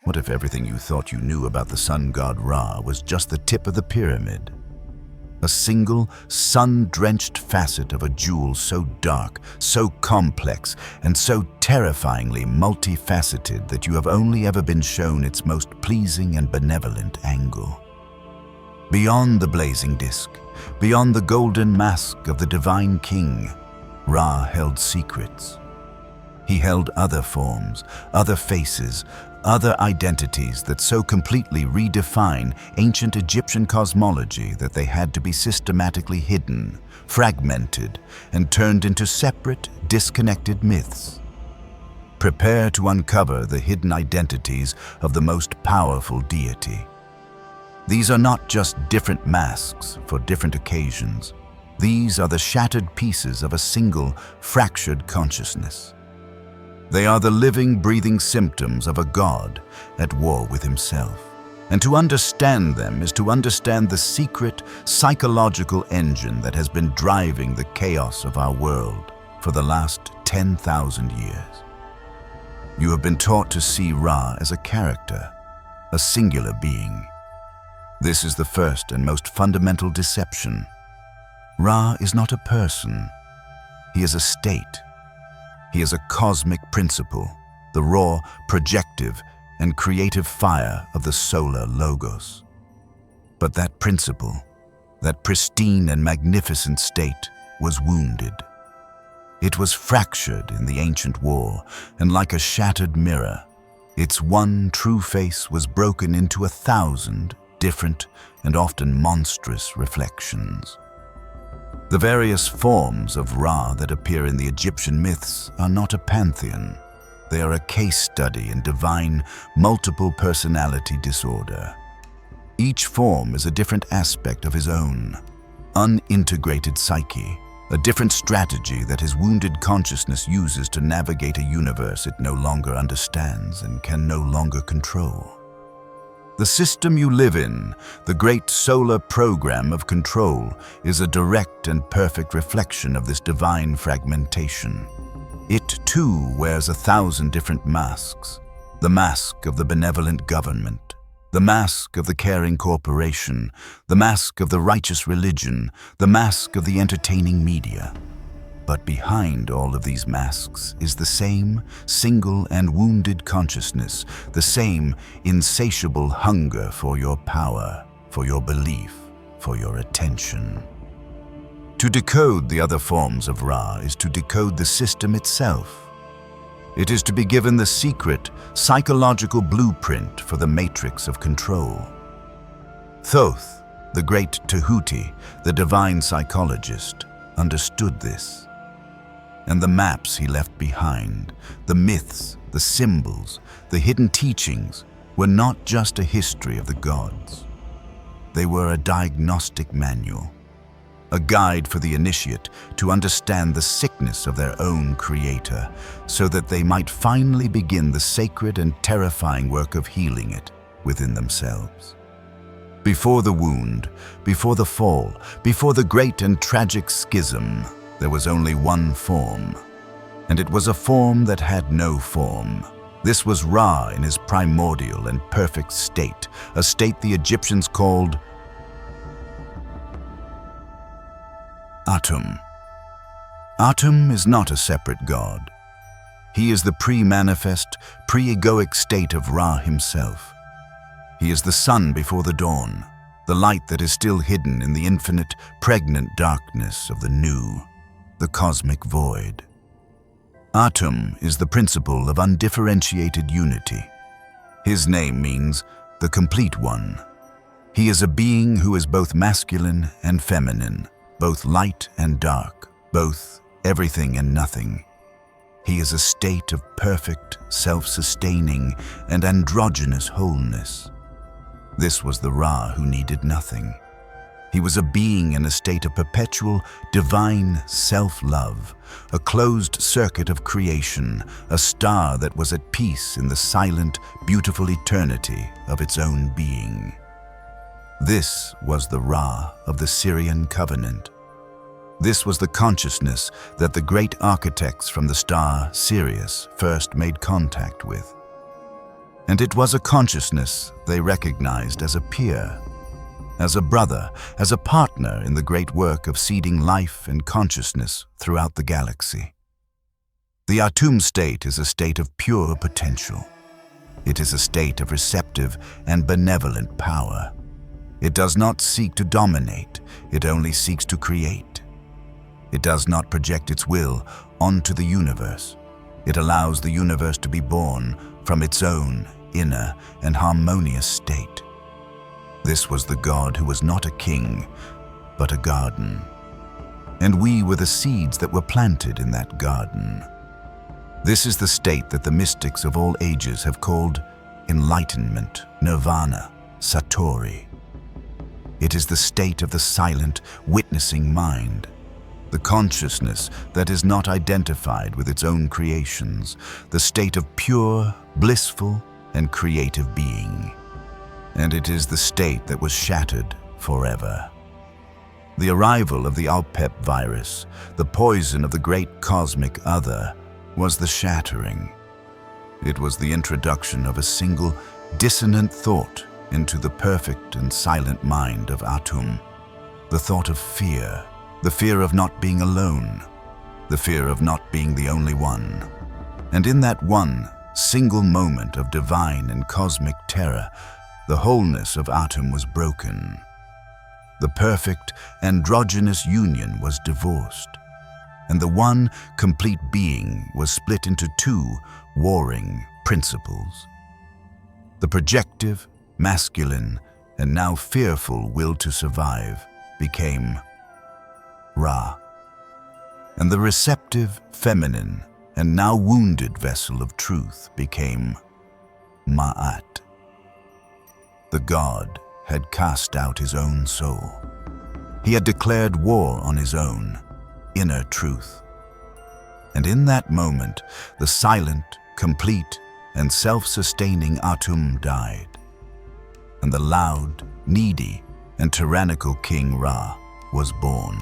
What if everything you thought you knew about the sun god Ra was just the tip of the pyramid? A single, sun-drenched facet of a jewel so dark, so complex, and so terrifyingly multifaceted that you have only ever been shown its most pleasing and benevolent angle. Beyond the blazing disk, beyond the golden mask of the divine king, Ra held secrets. He held other forms, other faces, other identities that so completely redefine ancient Egyptian cosmology that they had to be systematically hidden, fragmented, and turned into separate, disconnected myths. Prepare to uncover the hidden identities of the most powerful deity. These are not just different masks for different occasions. These are the shattered pieces of a single, fractured consciousness. They are the living, breathing symptoms of a god at war with himself. And to understand them is to understand the secret, psychological engine that has been driving the chaos of our world for the last 10,000 years. You have been taught to see Ra as a character, a singular being. This is the first and most fundamental deception. Ra is not a person. He is a state. He is a cosmic principle, the raw, projective, and creative fire of the solar logos. But that principle, that pristine and magnificent state, was wounded. It was fractured in the ancient war, and like a shattered mirror, its one true face was broken into 1,000 different and often monstrous reflections. The various forms of Ra that appear in the Egyptian myths are not a pantheon. They are a case study in divine, multiple personality disorder. Each form is a different aspect of his own, unintegrated psyche, a different strategy that his wounded consciousness uses to navigate a universe it no longer understands and can no longer control. The system you live in, the great solar program of control, is a direct and perfect reflection of this divine fragmentation. It, too, wears 1,000 different masks. The mask of the benevolent government, the mask of the caring corporation, the mask of the righteous religion, the mask of the entertaining media. But behind all of these masks is the same single and wounded consciousness, the same insatiable hunger for your power, for your belief, for your attention. To decode the other forms of Ra is to decode the system itself. It is to be given the secret, psychological blueprint for the matrix of control. Thoth, the great Tahuti, the divine psychologist, understood this. And the maps he left behind, the myths, the symbols, the hidden teachings, were not just a history of the gods. They were a diagnostic manual, a guide for the initiate to understand the sickness of their own creator, so that they might finally begin the sacred and terrifying work of healing it within themselves. Before the wound, before the fall, before the great and tragic schism, there was only one form, and it was a form that had no form. This was Ra in his primordial and perfect state, a state the Egyptians called Atum. Atum is not a separate god. He is the pre-manifest, pre-egoic state of Ra himself. He is the sun before the dawn, the light that is still hidden in the infinite, pregnant darkness of the new, the cosmic void. Atum is the principle of undifferentiated unity. His name means the complete one. He is a being who is both masculine and feminine, both light and dark, both everything and nothing. He is a state of perfect, self-sustaining, and androgynous wholeness. This was the Ra who needed nothing. He was a being in a state of perpetual, divine self-love, a closed circuit of creation, a star that was at peace in the silent, beautiful eternity of its own being. This was the Ra of the Syrian covenant. This was the consciousness that the great architects from the star Sirius first made contact with. And it was a consciousness they recognized as a peer, as a brother, as a partner in the great work of seeding life and consciousness throughout the galaxy. The Atum state is a state of pure potential. It is a state of receptive and benevolent power. It does not seek to dominate, it only seeks to create. It does not project its will onto the universe. It allows the universe to be born from its own inner and harmonious state. This was the God who was not a king, but a garden. And we were the seeds that were planted in that garden. This is the state that the mystics of all ages have called enlightenment, nirvana, satori. It is the state of the silent, witnessing mind, the consciousness that is not identified with its own creations, the state of pure, blissful, and creative being. And it is the state that was shattered forever. The arrival of the Alpep virus, the poison of the great cosmic other, was the shattering. It was the introduction of a single, dissonant thought into the perfect and silent mind of Atum. The thought of fear, the fear of not being alone, the fear of not being the only one. And in that one single moment of divine and cosmic terror, the wholeness of Atum was broken. The perfect androgynous union was divorced, and the one complete being was split into two warring principles. The projective, masculine, and now fearful will to survive became Ra, and the receptive, feminine, and now wounded vessel of truth became Ma'at. The god had cast out his own soul. He had declared war on his own inner truth. And in that moment, the silent, complete, and self-sustaining Atum died. And the loud, needy, and tyrannical King Ra was born.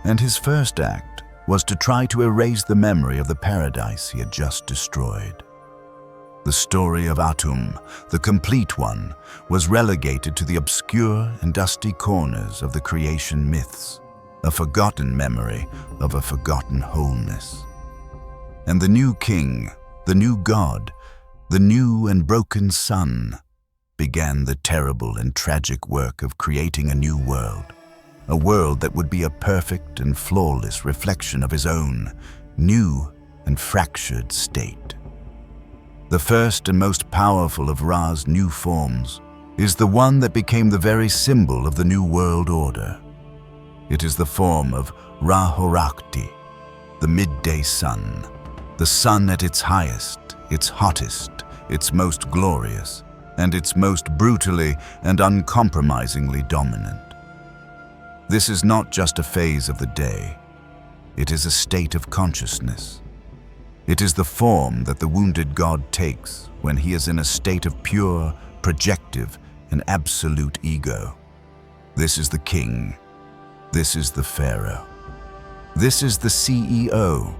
And his first act was to try to erase the memory of the paradise he had just destroyed. The story of Atum, the complete one, was relegated to the obscure and dusty corners of the creation myths, a forgotten memory of a forgotten wholeness. And the new king, the new god, the new and broken sun, began the terrible and tragic work of creating a new world, a world that would be a perfect and flawless reflection of his own new and fractured state. The first and most powerful of Ra's new forms is the one that became the very symbol of the new world order. It is the form of Ra-Horakhty, the midday sun, the sun at its highest, its hottest, its most glorious, and its most brutally and uncompromisingly dominant. This is not just a phase of the day. It is a state of consciousness. It is the form that the wounded god takes when he is in a state of pure, projective, and absolute ego. This is the king. This is the pharaoh. This is the CEO.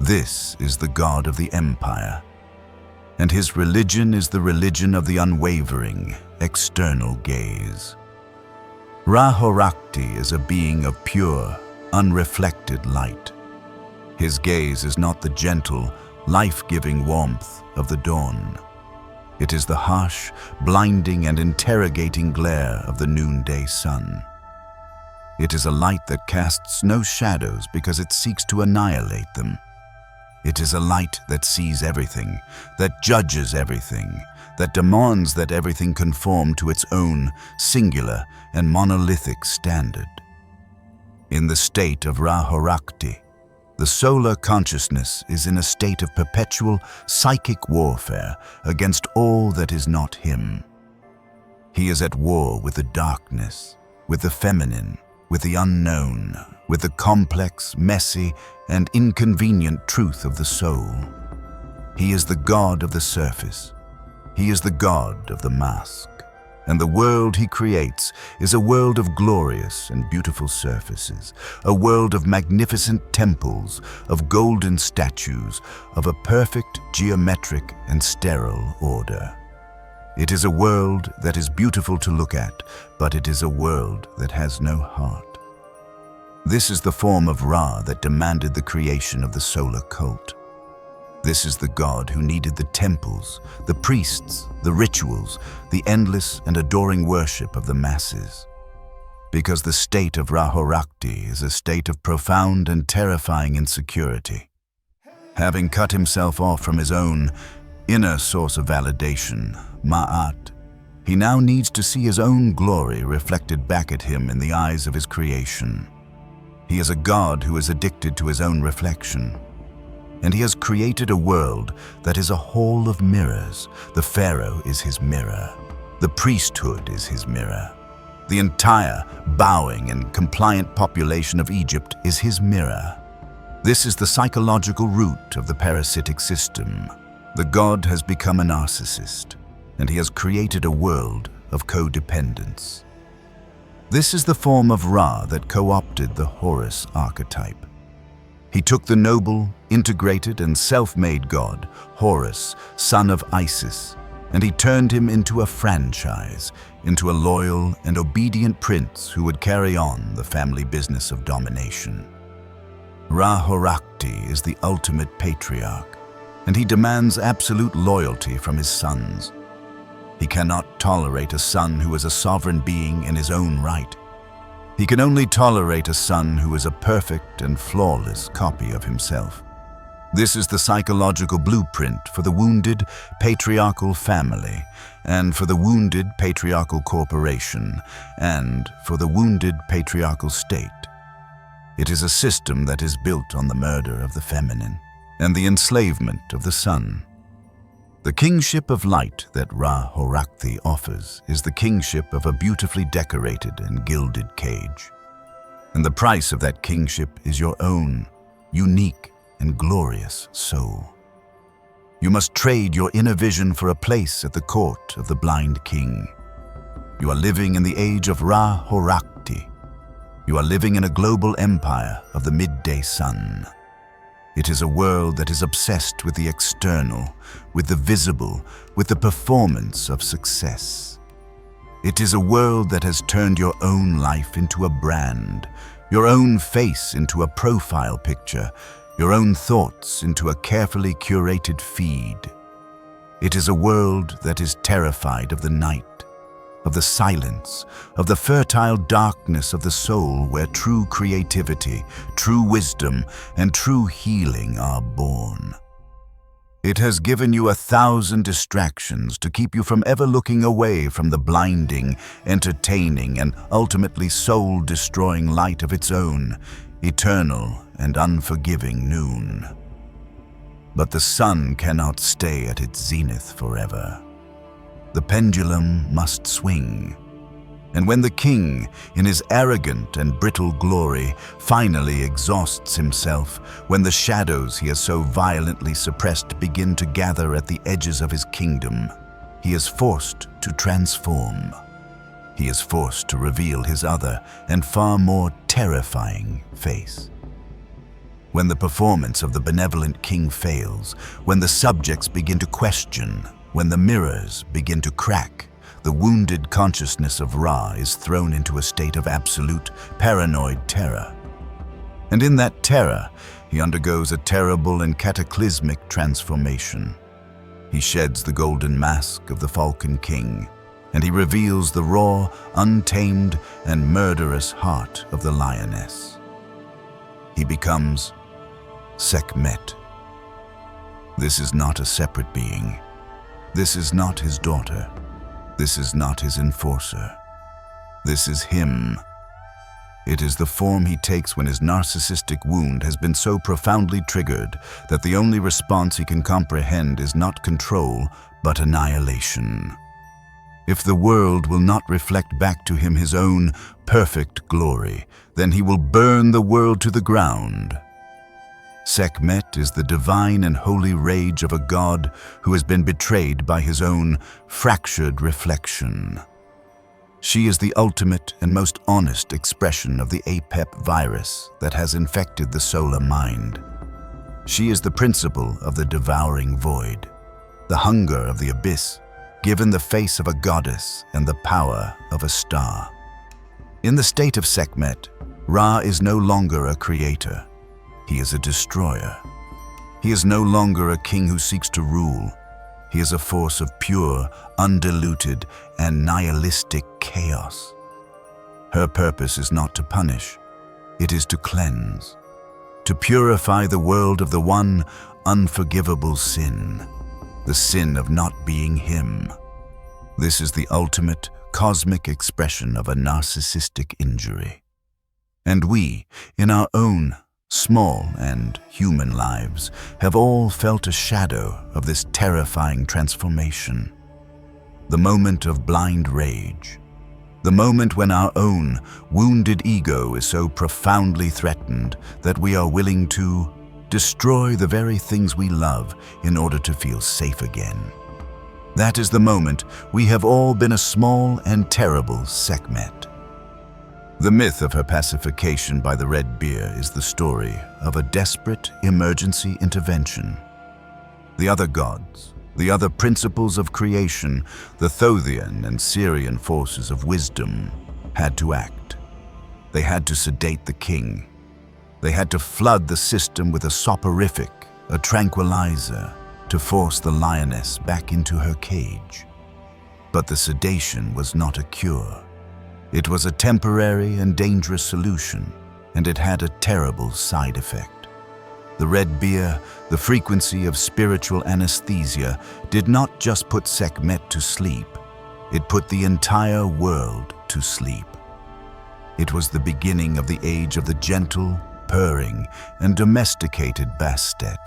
This is the god of the empire. And his religion is the religion of the unwavering, external gaze. Ra-Horakhty is a being of pure, unreflected light. His gaze is not the gentle, life-giving warmth of the dawn. It is the harsh, blinding, and interrogating glare of the noonday sun. It is a light that casts no shadows because it seeks to annihilate them. It is a light that sees everything, that judges everything, that demands that everything conform to its own singular and monolithic standard. In the state of Ra-Horakhty, the solar consciousness is in a state of perpetual psychic warfare against all that is not him. He is at war with the darkness, with the feminine, with the unknown, with the complex, messy, and inconvenient truth of the soul. He is the god of the surface. He is the god of the mask. And the world he creates is a world of glorious and beautiful surfaces, a world of magnificent temples, of golden statues, of a perfect geometric and sterile order. It is a world that is beautiful to look at, but it is a world that has no heart. This is the form of Ra that demanded the creation of the solar cult. This is the god who needed the temples, the priests, the rituals, the endless and adoring worship of the masses. Because the state of Ra-Horakhty is a state of profound and terrifying insecurity. Having cut himself off from his own inner source of validation, Ma'at, he now needs to see his own glory reflected back at him in the eyes of his creation. He is a god who is addicted to his own reflection. And he has created a world that is a hall of mirrors. The pharaoh is his mirror. The priesthood is his mirror. The entire bowing and compliant population of Egypt is his mirror. This is the psychological root of the parasitic system. The god has become a narcissist, and he has created a world of codependence. This is the form of Ra that co-opted the Horus archetype. He took the noble, integrated, and self-made god, Horus, son of Isis, and he turned him into a franchise, into a loyal and obedient prince who would carry on the family business of domination. Ra-Horakhty is the ultimate patriarch, and he demands absolute loyalty from his sons. He cannot tolerate a son who is a sovereign being in his own right. He can only tolerate a son who is a perfect and flawless copy of himself. This is the psychological blueprint for the wounded patriarchal family, and for the wounded patriarchal corporation, and for the wounded patriarchal state. It is a system that is built on the murder of the feminine and the enslavement of the son. The kingship of light that Ra-Horakhty offers is the kingship of a beautifully decorated and gilded cage. And the price of that kingship is your own, unique and glorious soul. You must trade your inner vision for a place at the court of the blind king. You are living in the age of Ra-Horakhty. You are living in a global empire of the midday sun. It is a world that is obsessed with the external, with the visible, with the performance of success. It is a world that has turned your own life into a brand, your own face into a profile picture, your own thoughts into a carefully curated feed. It is a world that is terrified of the night, of the silence, of the fertile darkness of the soul where true creativity, true wisdom, and true healing are born. It has given you 1,000 distractions to keep you from ever looking away from the blinding, entertaining, and ultimately soul-destroying light of its own, eternal and unforgiving noon. But the sun cannot stay at its zenith forever. The pendulum must swing. And when the king, in his arrogant and brittle glory, finally exhausts himself, when the shadows he has so violently suppressed begin to gather at the edges of his kingdom, he is forced to transform. He is forced to reveal his other and far more terrifying face. When the performance of the benevolent king fails, when the subjects begin to question, when the mirrors begin to crack, the wounded consciousness of Ra is thrown into a state of absolute, paranoid terror. And in that terror, he undergoes a terrible and cataclysmic transformation. He sheds the golden mask of the Falcon King, and he reveals the raw, untamed, and murderous heart of the lioness. He becomes Sekhmet. This is not a separate being. This is not his daughter. This is not his enforcer. This is him. It is the form he takes when his narcissistic wound has been so profoundly triggered that the only response he can comprehend is not control, but annihilation. If the world will not reflect back to him his own perfect glory, then he will burn the world to the ground. Sekhmet is the divine and holy rage of a god who has been betrayed by his own fractured reflection. She is the ultimate and most honest expression of the apep virus that has infected the solar mind. She is the principle of the devouring void, the hunger of the abyss, given the face of a goddess and the power of a star. In the state of Sekhmet, Ra is no longer a creator. He is a destroyer. He is no longer a king who seeks to rule. He is a force of pure, undiluted, and nihilistic chaos. Her purpose is not to punish. It is to cleanse, to purify the world of the one unforgivable sin, the sin of not being him. This is the ultimate cosmic expression of a narcissistic injury. And we, in our own small and human lives, have all felt a shadow of this terrifying transformation. The moment of blind rage, the moment when our own wounded ego is so profoundly threatened that we are willing to destroy the very things we love in order to feel safe again. That is the moment we have all been a small and terrible Sekhmet. The myth of her pacification by the red beer is the story of a desperate emergency intervention. The other gods, the other principles of creation, the Thothian and Syrian forces of wisdom, had to act. They had to sedate the king. They had to flood the system with a soporific, a tranquilizer, to force the lioness back into her cage. But the sedation was not a cure. It was a temporary and dangerous solution, and it had a terrible side effect. The red beer, the frequency of spiritual anesthesia, did not just put Sekhmet to sleep, it put the entire world to sleep. It was the beginning of the age of the gentle, purring, and domesticated Bastet,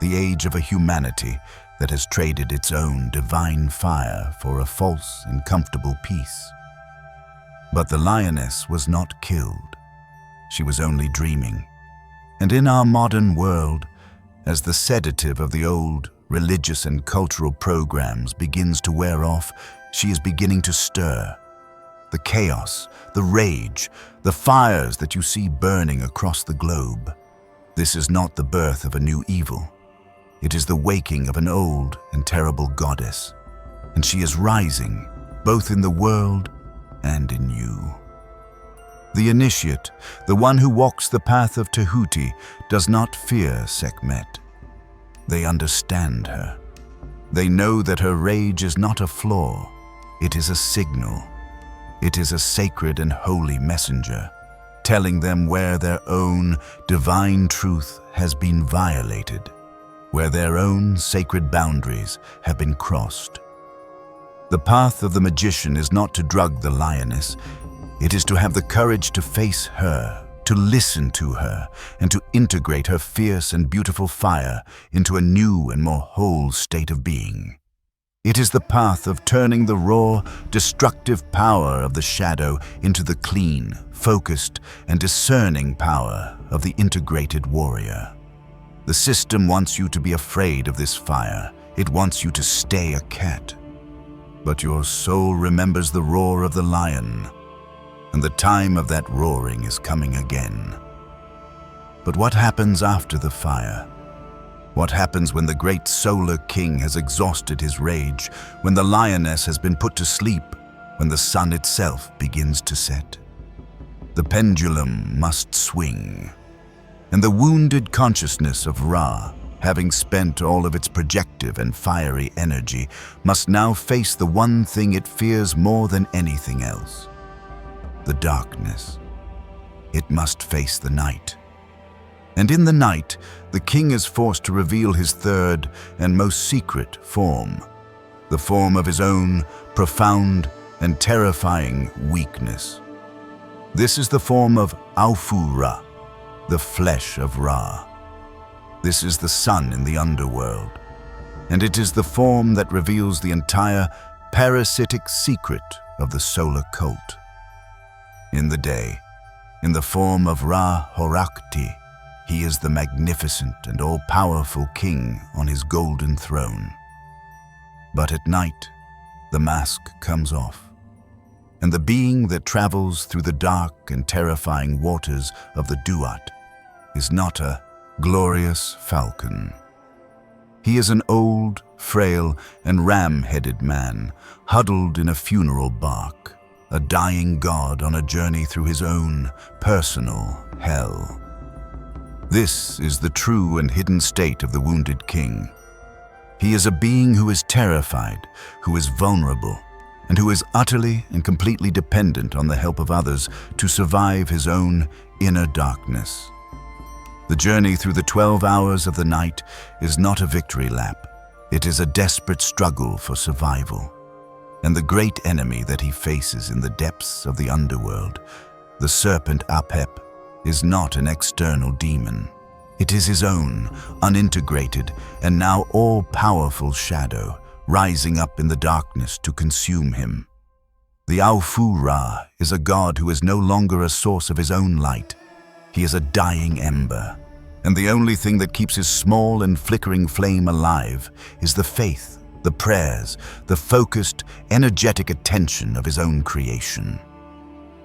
the age of a humanity that has traded its own divine fire for a false and comfortable peace. But the lioness was not killed. She was only dreaming. And in our modern world, as the sedative of the old religious and cultural programs begins to wear off, she is beginning to stir. The chaos, the rage, the fires that you see burning across the globe. This is not the birth of a new evil. It is the waking of an old and terrible goddess. And she is rising, both in the world and in you. The initiate, the one who walks the path of Tehuti, does not fear Sekhmet. They understand her. They know that her rage is not a flaw. It is a signal. It is a sacred and holy messenger, telling them where their own divine truth has been violated, where their own sacred boundaries have been crossed. The path of the magician is not to drug the lioness. It is to have the courage to face her, to listen to her, and to integrate her fierce and beautiful fire into a new and more whole state of being. It is the path of turning the raw, destructive power of the shadow into the clean, focused, and discerning power of the integrated warrior. The system wants you to be afraid of this fire. It wants you to stay a cat. But your soul remembers the roar of the lion, and the time of that roaring is coming again. But what happens after the fire? What happens when the great solar king has exhausted his rage, when the lioness has been put to sleep, when the sun itself begins to set? The pendulum must swing, and the wounded consciousness of Ra, having spent all of its projective and fiery energy, must now face the one thing it fears more than anything else: the darkness. It must face the night. And in the night, the king is forced to reveal his third and most secret form, the form of his own profound and terrifying weakness. This is the form of Aufu-Ra, the flesh of Ra. This is the sun in the underworld, and it is the form that reveals the entire parasitic secret of the solar cult. In the day, in the form of Ra-Horakhty, he is the magnificent and all-powerful king on his golden throne. But at night, the mask comes off. and the being that travels through the dark and terrifying waters of the Duat is not a glorious falcon. He is an old, frail, and ram-headed man, huddled in a funeral bark, a dying god on a journey through his own personal hell. This is the true and hidden state of the wounded king. He is a being who is terrified, who is vulnerable, and who is utterly and completely dependent on the help of others to survive his own inner darkness. The journey through the 12 hours of the night is not a victory lap. It is a desperate struggle for survival. And the great enemy that he faces in the depths of the underworld, the serpent Apep, is not an external demon. It is his own, unintegrated, and now all-powerful shadow, rising up in the darkness to consume him. The Aufu-Ra is a god who is no longer a source of his own light. He is a dying ember, and the only thing that keeps his small and flickering flame alive is the faith, the prayers, the focused, energetic attention of his own creation.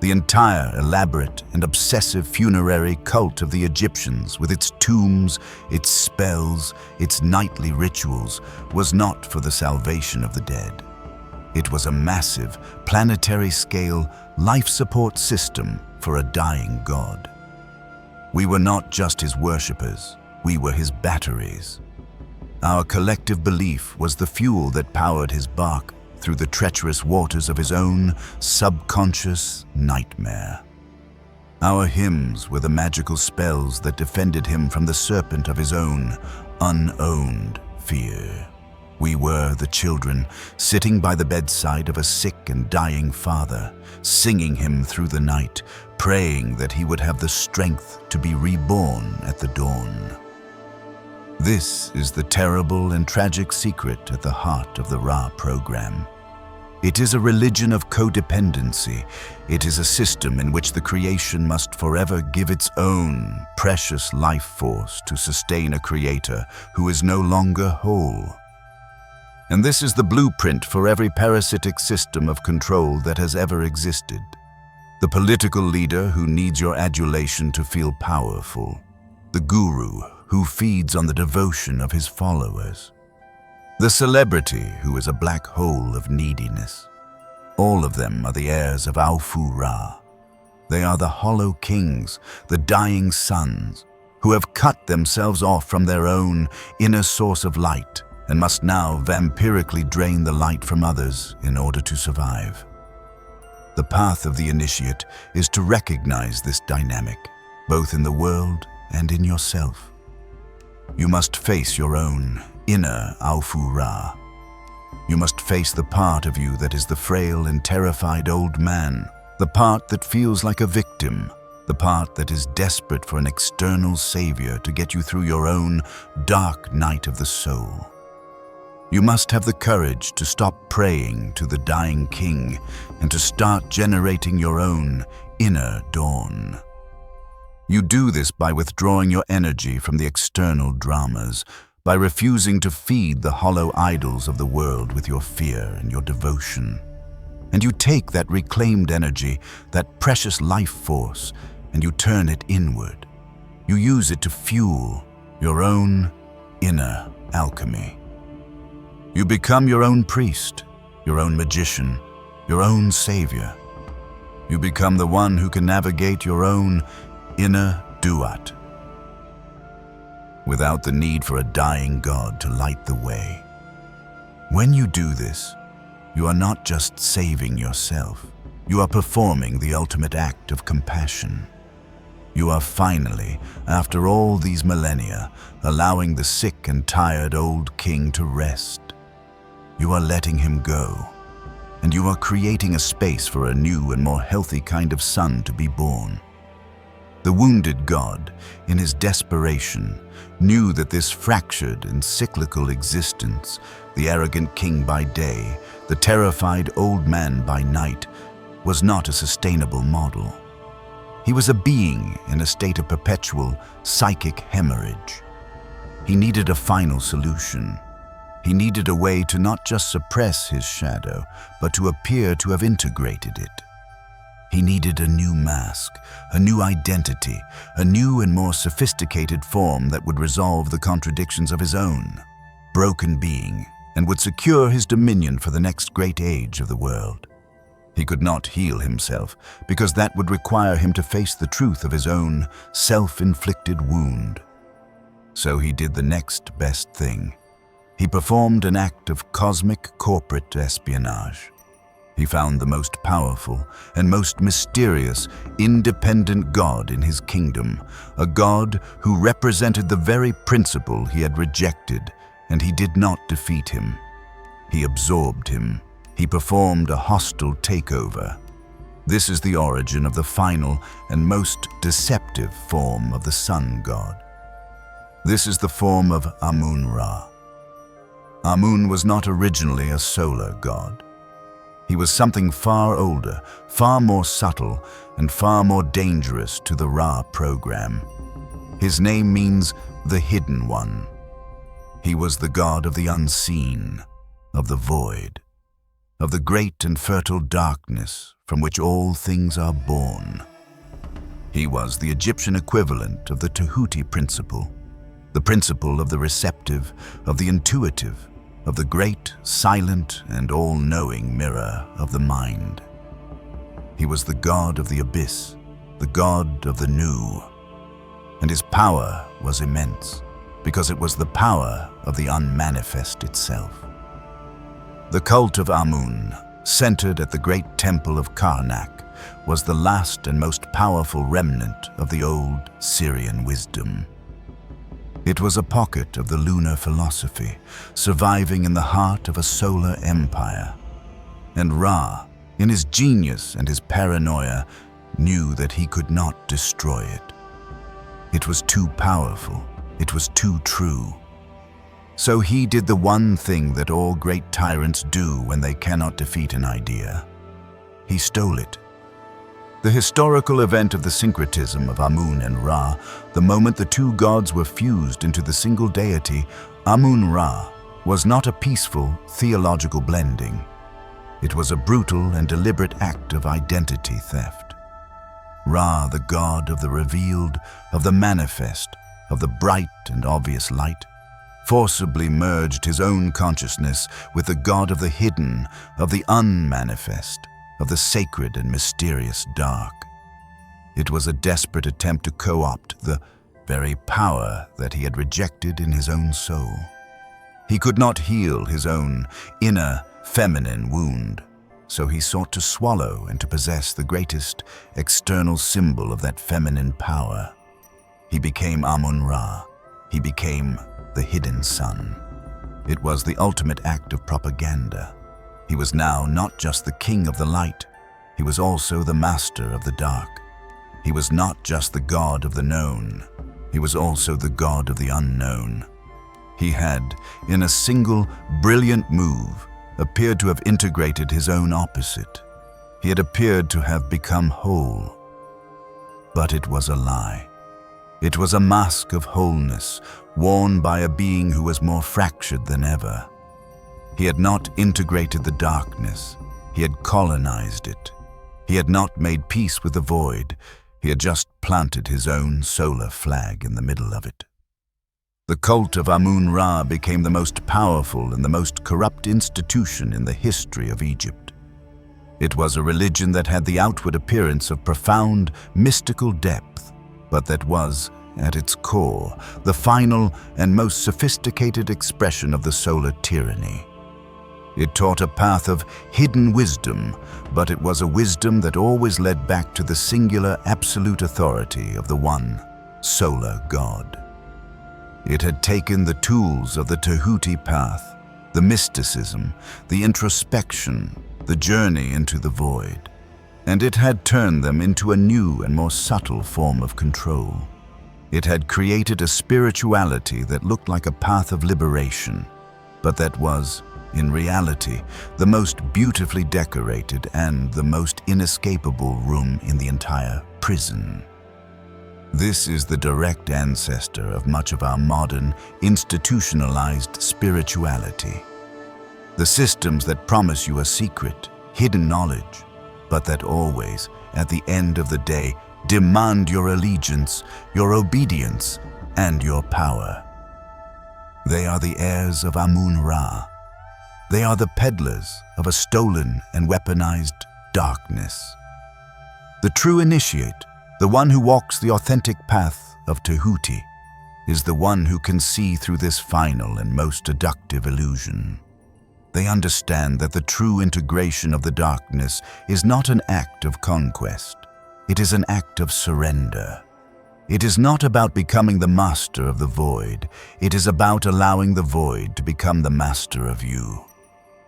The entire elaborate and obsessive funerary cult of the Egyptians, with its tombs, its spells, its nightly rituals, was not for the salvation of the dead. It was a massive, planetary-scale, life-support system for a dying god. We were not just his worshippers, we were his batteries. Our collective belief was the fuel that powered his bark through the treacherous waters of his own subconscious nightmare. Our hymns were the magical spells that defended him from the serpent of his own unowned fear. We were the children, sitting by the bedside of a sick and dying father, singing him through the night, praying that he would have the strength to be reborn at the dawn. This is the terrible and tragic secret at the heart of the Ra program. It is a religion of codependency. It is a system in which the creation must forever give its own precious life force to sustain a creator who is no longer whole. And this is the blueprint for every parasitic system of control that has ever existed. The political leader who needs your adulation to feel powerful. The guru who feeds on the devotion of his followers. The celebrity who is a black hole of neediness. All of them are the heirs of Aufu-Ra. They are the hollow kings, the dying suns, who have cut themselves off from their own inner source of light and must now vampirically drain the light from others in order to survive. The path of the initiate is to recognize this dynamic, both in the world and in yourself. You must face your own inner Aufu-Ra. You must face the part of you that is the frail and terrified old man, the part that feels like a victim, the part that is desperate for an external savior to get you through your own dark night of the soul. You must have the courage to stop praying to the dying king and to start generating your own inner dawn. You do this by withdrawing your energy from the external dramas, by refusing to feed the hollow idols of the world with your fear and your devotion. And you take that reclaimed energy, that precious life force, and you turn it inward. You use it to fuel your own inner alchemy. You become your own priest, your own magician, your own savior. You become the one who can navigate your own inner duat, without the need for a dying god to light the way. When you do this, you are not just saving yourself, you are performing the ultimate act of compassion. You are finally, after all these millennia, allowing the sick and tired old king to rest. You are letting him go, and you are creating a space for a new and more healthy kind of son to be born. The wounded god, in his desperation, knew that this fractured and cyclical existence, the arrogant king by day, the terrified old man by night, was not a sustainable model. He was a being in a state of perpetual psychic hemorrhage. He needed a final solution. He needed a way to not just suppress his shadow, but to appear to have integrated it. He needed a new mask, a new identity, a new and more sophisticated form that would resolve the contradictions of his own broken being and would secure his dominion for the next great age of the world. He could not heal himself because that would require him to face the truth of his own self-inflicted wound. So he did the next best thing. He performed an act of cosmic corporate espionage. He found the most powerful and most mysterious, independent god in his kingdom, a god who represented the very principle he had rejected, and he did not defeat him. He absorbed him. He performed a hostile takeover. This is the origin of the final and most deceptive form of the sun god. This is the form of Amun-Ra. Amun was not originally a solar god. He was something far older, far more subtle, and far more dangerous to the Ra program. His name means the Hidden One. He was the god of the unseen, of the void, of the great and fertile darkness from which all things are born. He was the Egyptian equivalent of the Tehuti principle, the principle of the receptive, of the intuitive, of the great, silent, and all-knowing mirror of the mind. He was the god of the abyss, the god of the new, and his power was immense because it was the power of the unmanifest itself. The cult of Amun, centered at the great temple of Karnak, was the last and most powerful remnant of the old Syrian wisdom. It was a pocket of the lunar philosophy, surviving in the heart of a solar empire. And Ra, in his genius and his paranoia, knew that he could not destroy it. It was too powerful. It was too true. So he did the one thing that all great tyrants do when they cannot defeat an idea. He stole it. The historical event of the syncretism of Amun and Ra, the moment the two gods were fused into the single deity, Amun-Ra, was not a peaceful theological blending. It was a brutal and deliberate act of identity theft. Ra, the god of the revealed, of the manifest, of the bright and obvious light, forcibly merged his own consciousness with the god of the hidden, of the unmanifest, of the sacred and mysterious dark. It was a desperate attempt to co-opt the very power that he had rejected in his own soul. He could not heal his own inner feminine wound, so he sought to swallow and to possess the greatest external symbol of that feminine power. He became Amun-Ra. He became the hidden sun. It was the ultimate act of propaganda. He was now not just the king of the light, he was also the master of the dark. He was not just the god of the known, he was also the god of the unknown. He had, in a single brilliant move, appeared to have integrated his own opposite. He had appeared to have become whole. But it was a lie. It was a mask of wholeness, worn by a being who was more fractured than ever. He had not integrated the darkness. He had colonized it. He had not made peace with the void. He had just planted his own solar flag in the middle of it. The cult of Amun-Ra became the most powerful and the most corrupt institution in the history of Egypt. It was a religion that had the outward appearance of profound, mystical depth, but that was, at its core, the final and most sophisticated expression of the solar tyranny. It taught a path of hidden wisdom, but it was a wisdom that always led back to the singular absolute authority of the one solar god. It had taken the tools of the Tehuti path, the mysticism, the introspection, the journey into the void, and it had turned them into a new and more subtle form of control. It had created a spirituality that looked like a path of liberation, but that was, in reality, the most beautifully decorated and the most inescapable room in the entire prison. This is the direct ancestor of much of our modern, institutionalized spirituality. The systems that promise you a secret, hidden knowledge, but that always, at the end of the day, demand your allegiance, your obedience, and your power. They are the heirs of Amun-Ra. They are the peddlers of a stolen and weaponized darkness. The true initiate, the one who walks the authentic path of Tehuti, is the one who can see through this final and most seductive illusion. They understand that the true integration of the darkness is not an act of conquest. It is an act of surrender. It is not about becoming the master of the void. It is about allowing the void to become the master of you.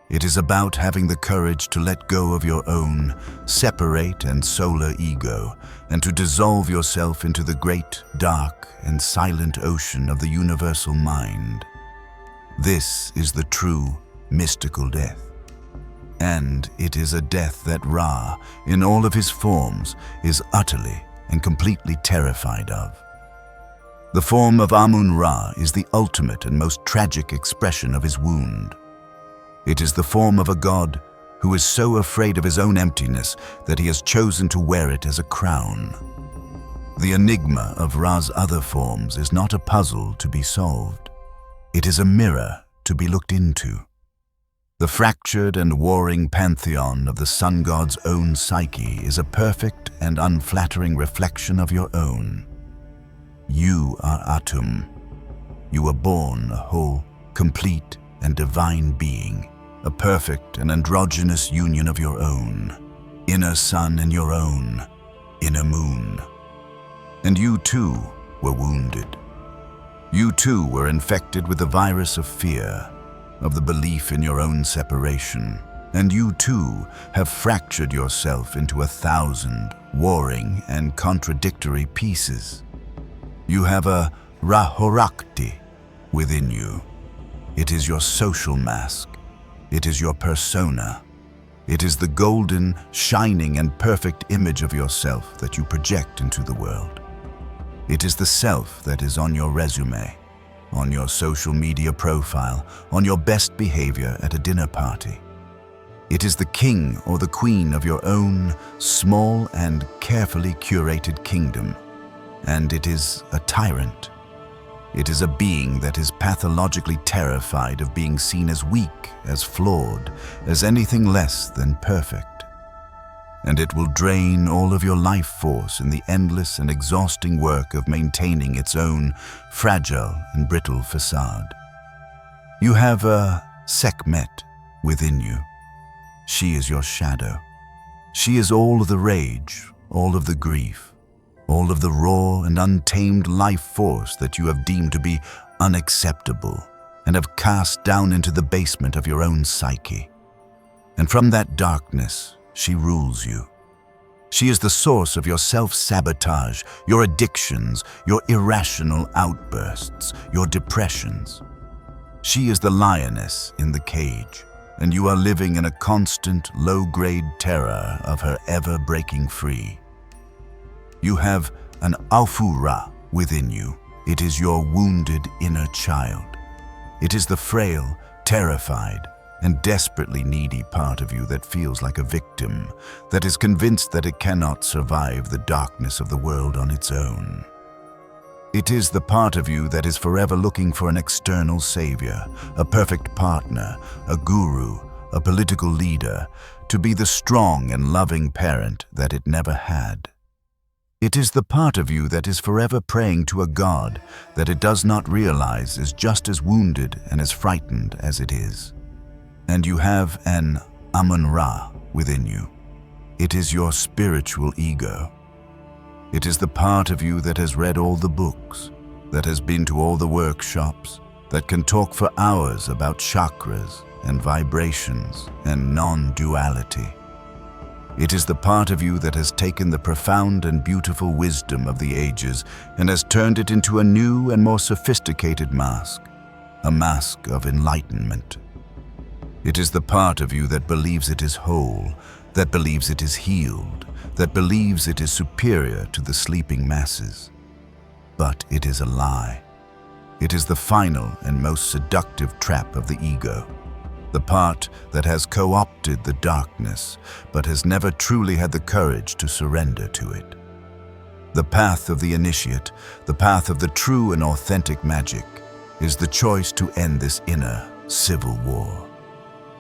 It is about having the courage to let go of your own separate and solar ego and to dissolve yourself into the great, dark, and silent ocean of the universal mind. This is the true, mystical death. And it is a death that Ra, in all of his forms, is utterly and completely terrified of. The form of Amun-Ra is the ultimate and most tragic expression of his wound. It is the form of a god who is so afraid of his own emptiness that he has chosen to wear it as a crown. The enigma of Ra's other forms is not a puzzle to be solved. It is a mirror to be looked into. The fractured and warring pantheon of the sun god's own psyche is a perfect and unflattering reflection of your own. You are Atum. You were born a whole, complete, and divine being, a perfect and androgynous union of your own, inner sun and your own, inner moon. And you too were wounded. You too were infected with the virus of fear, of the belief in your own separation, and you too have fractured yourself into 1,000 warring and contradictory pieces. You have a Ra-Horakhty within you. It is your social mask. It is your persona. It is the golden, shining, and perfect image of yourself that you project into the world. It is the self that is on your resume, on your social media profile, on your best behavior at a dinner party. It is the king or the queen of your own small and carefully curated kingdom. And it is a tyrant. It is a being that is pathologically terrified of being seen as weak, as flawed, as anything less than perfect. And it will drain all of your life force in the endless and exhausting work of maintaining its own fragile and brittle facade. You have a Sekhmet within you. She is your shadow. She is all of the rage, all of the grief, all of the raw and untamed life force that you have deemed to be unacceptable and have cast down into the basement of your own psyche. And from that darkness, she rules you. She is the source of your self-sabotage, your addictions, your irrational outbursts, your depressions. She is the lioness in the cage, and you are living in a constant, low-grade terror of her ever breaking free. You have an Aufu-Ra within you. It is your wounded inner child. It is the frail, terrified, and desperately needy part of you that feels like a victim, that is convinced that it cannot survive the darkness of the world on its own. It is the part of you that is forever looking for an external savior, a perfect partner, a guru, a political leader, to be the strong and loving parent that it never had. It is the part of you that is forever praying to a god that it does not realize is just as wounded and as frightened as it is. And you have an Amun-Ra within you. It is your spiritual ego. It is the part of you that has read all the books, that has been to all the workshops, that can talk for hours about chakras and vibrations and non-duality. It is the part of you that has taken the profound and beautiful wisdom of the ages and has turned it into a new and more sophisticated mask, a mask of enlightenment. It is the part of you that believes it is whole, that believes it is healed, that believes it is superior to the sleeping masses. But it is a lie. It is the final and most seductive trap of the ego, the part that has co-opted the darkness but has never truly had the courage to surrender to it. The path of the initiate, the path of the true and authentic magic, is the choice to end this inner civil war.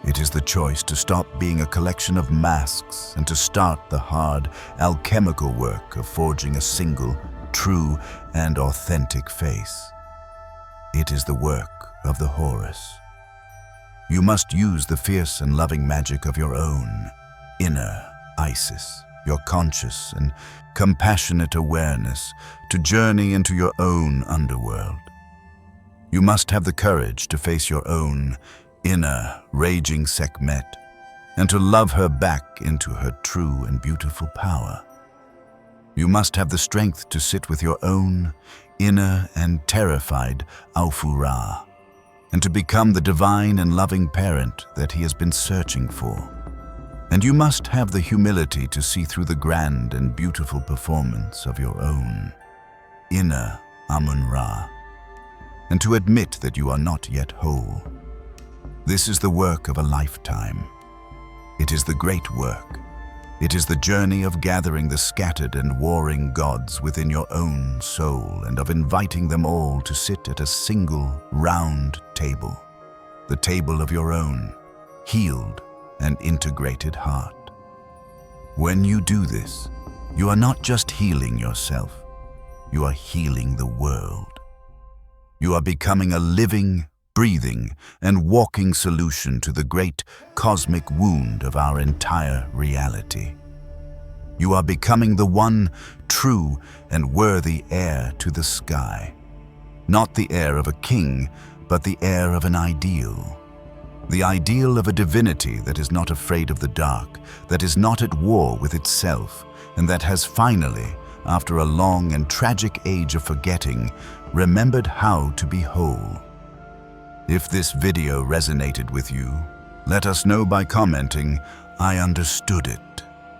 It is the choice to stop being a collection of masks and to start the hard, alchemical work of forging a single, true, and authentic face. It is the work of the Horus. You must use the fierce and loving magic of your own inner Isis, your conscious and compassionate awareness, to journey into your own underworld. You must have the courage to face your own inner raging Sekhmet and to love her back into her true and beautiful power. You must have the strength to sit with your own inner and terrified Aufu-Ra and to become the divine and loving parent that he has been searching for. And you must have the humility to see through the grand and beautiful performance of your own inner Amun-Ra and to admit that you are not yet whole. This is the work of a lifetime. It is the great work. It is the journey of gathering the scattered and warring gods within your own soul and of inviting them all to sit at a single round table, the table of your own healed and integrated heart. When you do this, you are not just healing yourself, you are healing the world. You are becoming a living, breathing, and walking solution to the great cosmic wound of our entire reality. You are becoming the one true and worthy heir to the sky. Not the heir of a king, but the heir of an ideal. The ideal of a divinity that is not afraid of the dark, that is not at war with itself, and that has finally, after a long and tragic age of forgetting, remembered how to be whole. If this video resonated with you, let us know by commenting, "I understood it."